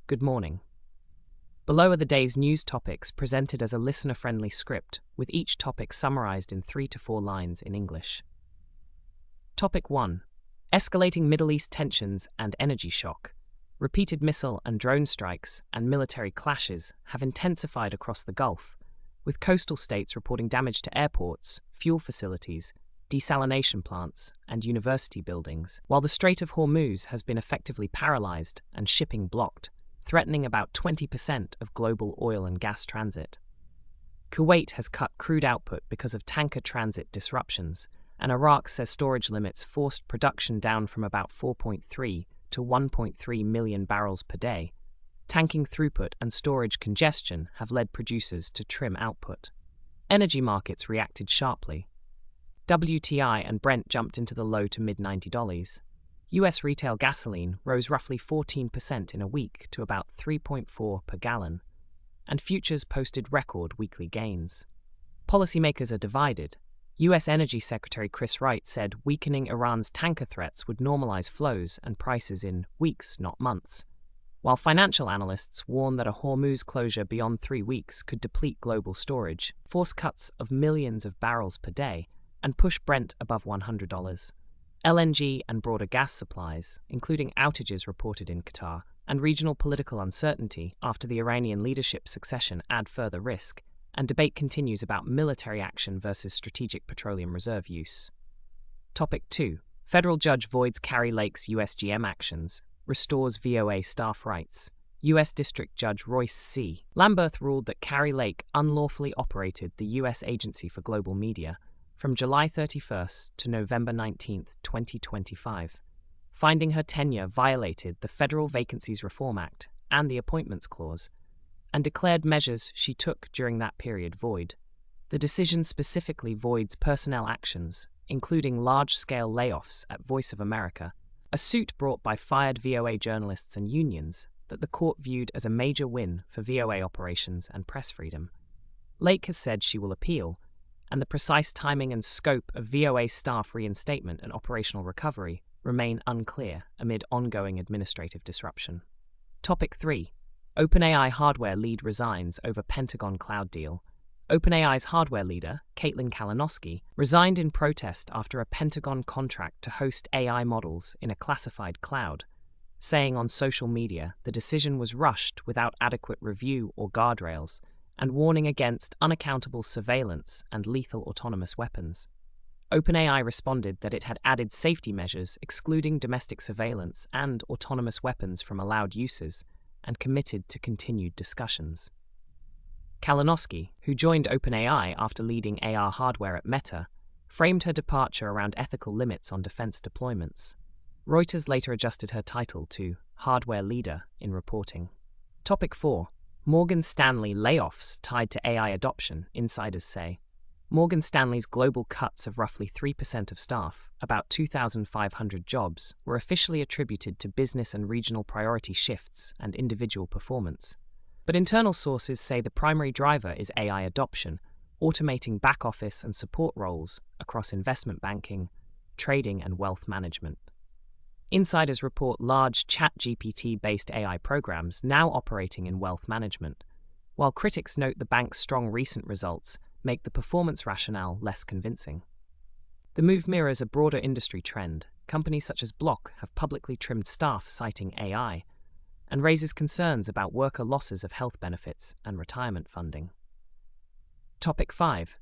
Good morning. Below are the day's news topics presented as a listener-friendly script, with each topic summarized in 3 to 4 lines in English. Topic 1. Escalating Middle East tensions and energy shock. Repeated missile and drone strikes and military clashes have intensified across the Gulf, with coastal states reporting damage to airports, fuel facilities, desalination plants, and university buildings, while the Strait of Hormuz has been effectively paralyzed and shipping blocked, threatening about 20% of global oil and gas transit. Kuwait has cut crude output because of tanker transit disruptions, and Iraq says storage limits forced production down from about 4.3 to 1.3 million barrels per day. Tanking throughput and storage congestion have led producers to trim output. Energy markets reacted sharply. WTI and Brent jumped into the low to mid-$90. US retail gasoline rose roughly 14% in a week to about 3.4 per gallon, and futures posted record weekly gains. Policymakers are divided. US Energy Secretary Chris Wright said weakening Iran's tanker threats would normalize flows and prices in weeks, not months, while financial analysts warn that a Hormuz closure beyond 3 weeks could deplete global storage, force cuts of millions of barrels per day, and push Brent above $100. LNG and broader gas supplies, including outages reported in Qatar, and regional political uncertainty after the Iranian leadership succession add further risk, and debate continues about military action versus strategic petroleum reserve use. Topic 2. Federal judge voids Kari Lake's USGM actions, restores VOA staff rights. U.S. District Judge Royce C. Lamberth ruled that Kari Lake unlawfully operated the U.S. Agency for Global Media from July 31st to November 19, 2025, finding her tenure violated the Federal Vacancies Reform Act and the Appointments Clause, and declared measures she took during that period void. The decision specifically voids personnel actions, including large-scale layoffs at Voice of America, a suit brought by fired VOA journalists and unions that the court viewed as a major win for VOA operations and press freedom. Lake has said she will appeal, and the precise timing and scope of VOA staff reinstatement and operational recovery remain unclear amid ongoing administrative disruption. Topic 3. OpenAI hardware lead resigns over Pentagon cloud deal. OpenAI's hardware leader, Caitlin Kalinowski, resigned in protest after a Pentagon contract to host AI models in a classified cloud, saying on social media the decision was rushed without adequate review or guardrails, and warning against unaccountable surveillance and lethal autonomous weapons. OpenAI responded that it had added safety measures excluding domestic surveillance and autonomous weapons from allowed uses, and committed to continued discussions. Kalinowski, who joined OpenAI after leading AR hardware at Meta, framed her departure around ethical limits on defense deployments. Reuters later adjusted her title to hardware leader in reporting. Topic 4. Morgan Stanley layoffs tied to AI adoption, insiders say. Morgan Stanley's global cuts of roughly 3% of staff, about 2,500 jobs, were officially attributed to business and regional priority shifts and individual performance. But internal sources say the primary driver is AI adoption, automating back-office and support roles across investment banking, trading, and wealth management. Insiders report large ChatGPT-based AI programs now operating in wealth management, while critics note the bank's strong recent results make the performance rationale less convincing. The move mirrors a broader industry trend. Companies such as Block have publicly trimmed staff citing AI, and raises concerns about worker losses of health benefits and retirement funding. Topic 5.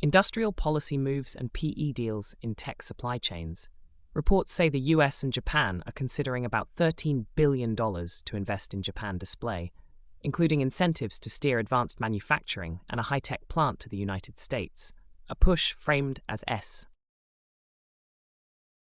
Industrial policy moves and PE deals in tech supply chains. Reports say the US and Japan are considering about $13 billion to invest in Japan Display, including incentives to steer advanced manufacturing and a high-tech plant to the United States, a push framed as S.